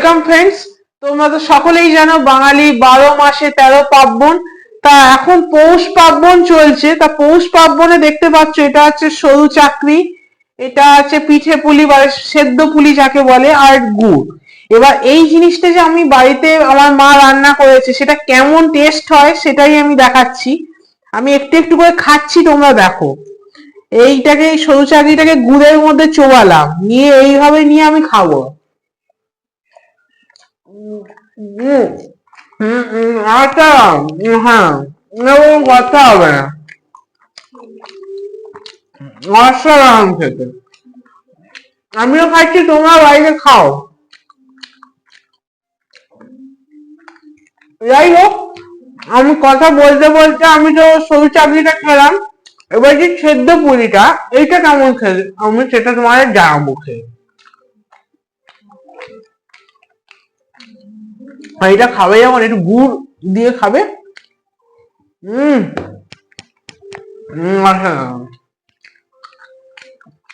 Welcome friends. তোমরা তো সকলেই জানো বাঙালি 12 মাসে 13 পার্বণ। তা এখন পৌষ পার্বণ চলছে। তা পৌষ পার্বণে দেখতে পাচ্ছ এটা হচ্ছে সরু চাকরি, এটা আছে পিঠে পুলি বা সেদ্ধ পুলি যাকে বলে, আর গুড়। এবার এই জিনিসটা যে আমি বাড়িতে আমার মা রান্না করেছে সেটা কেমন টেস্ট হয় সেটাই আমি দেখাচ্ছি। আমি একটু একটু করে খাচ্ছি, তোমরা দেখো। এইটাকে, এই সরু চাকরিটাকে গুড়ের মধ্যে চোবালাম, নিয়ে এইভাবে নিয়ে আমি খাবো। আচ্ছা, হ্যাঁ, এরকম কথা হবে না। অসাধারণ খেতে। আমিও খাচ্ছি, তোমরা বাড়িতে খাও। যাই হোক, আমি কথা বলতে বলতে আমি তো সরু চাকরিটা খেলাম। এবার যে সেদ্ধ পুরিটা, এইটা কেমন খেলে আমি সেটা তোমাদের জানাবো খেয়ে। আর এটা খাবে যখন একটু গুড় দিয়ে খাবে।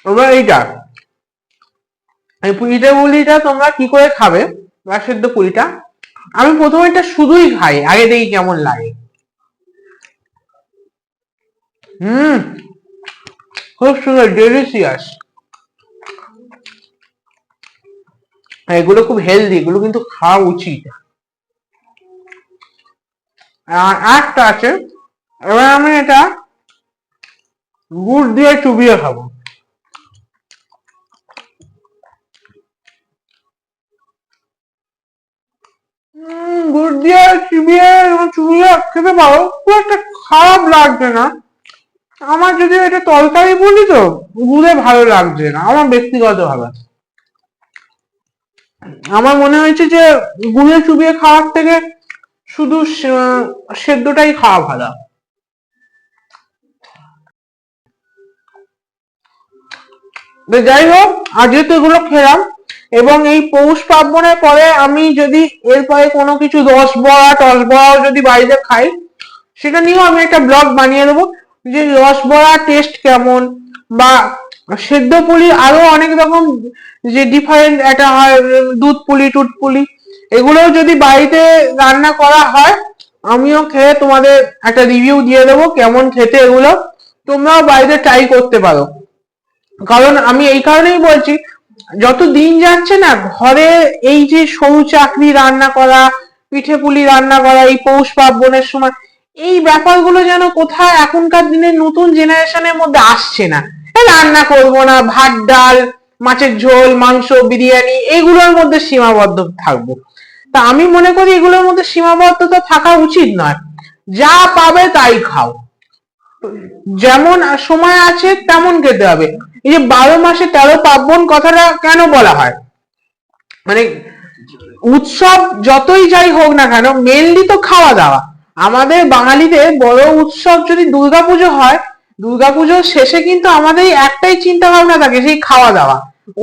এবার এইটা, এই পুরিটা পুলিটা তোমরা কি করে খাবে বা সেদ্ধ পুরিটা, আমি প্রথমে এটা শুধুই খাই, আগে দেখি কেমন লাগে। খুব সুন্দর, ডেলিশিয়াস। এগুলো খুব হেলদি, এগুলো কিন্তু খাওয়া উচিত। আর একটা আছে, এবার আমি এটা গুড় দিয়ে চুবিয়ে খাবো। গুড় দিয়ে চিবিয়ে চুবিয়ে খেতে পারো, খুব একটা খারাপ লাগছে না। আমার যদি এটা তরকারি বলি তো গুড়ে ভালো লাগছে না আমার ব্যক্তিগত ভাবে। আমার মনে হয়েছে যে গুড়ে চুবিয়ে খাওয়ার থেকে শুধু সেদ্ধটাই খাওয়া ভালো। যাই হোক, আজকে তো এগুলো খেলাম। এবং এই পৌষ পার্বণের পরে আমি যদি এরপরে কোনো কিছু রস বড়া টস বড়াও যদি বাড়িতে খাই, সেটা নিয়েও আমি একটা ব্লগ বানিয়ে দেবো, যে রস বড়া টেস্ট কেমন, বা সেদ্ধ পুলি আরো অনেক রকম যে ডিফারেন্ট একটা হয়, দুধ পুলি টুট পুলি, এগুলোও যদি বাড়িতে রান্না করা হয় আমিও খেয়ে তোমাদের একটা রিভিউ দিয়ে দেবো কেমন খেতে এগুলো। তোমরাও বাড়িতে ট্রাই করতে পারো। কারণ আমি এই কারণেই বলছি, যত দিন যাচ্ছে না ঘরে এই যে সরু চাকরি রান্না করা, পিঠে পুলি রান্না করা এই পৌষ পার্বণের সময়, এই ব্যাপারগুলো যেন কোথায় এখনকার দিনে নতুন জেনারেশনের মধ্যে আসছে না। রান্না করব না, ভাত ডাল মাছের ঝোল মাংস বিরিয়ানি এগুলোর মধ্যে সীমাবদ্ধ থাকবো। তা আমি মনে করি এগুলোর মধ্যে সীমাবদ্ধতা থাকা উচিত নয়। যা পাবে তাই খাও, যেমন সময় আছে তেমন খেতে হবে। এই যে 12 মাসে 13 পার্বণ কথাটা কেন বলা হয়, মানে উৎসব যতই যাই হোক না কেন মেনলি তো খাওয়া দাওয়া। আমাদের বাঙালিদের বড় উৎসব যদি দুর্গাপুজো হয়, দুর্গাপুজোর শেষে কিন্তু আমাদের একটাই চিন্তা ভাবনা থাকে, সেই খাওয়া দাওয়া।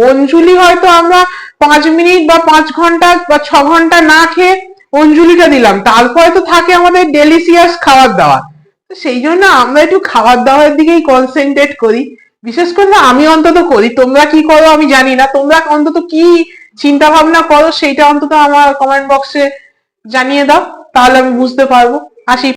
অঞ্জলি হয়তো আমরা 5 মিনিট বা 5 ঘন্টা বা 6 ঘন্টা না খেয়ে অঞ্জলিটা দিলাম, তারপরে তো থাকে আমাদের ডেলিশিয়াস খাবার দাবার। সেই জন্য আমরা একটু খাবার দাবারের দিকেই কনসেন্ট্রেট করি, বিশেষ করে আমি অন্তত করি। তোমরা কি করো আমি জানি না, তোমরা অন্তত কি চিন্তা ভাবনা করো সেইটা অন্তত আমার কমেন্ট বক্সে জানিয়ে দাও, তাহলে আমি বুঝতে পারবো। আসি।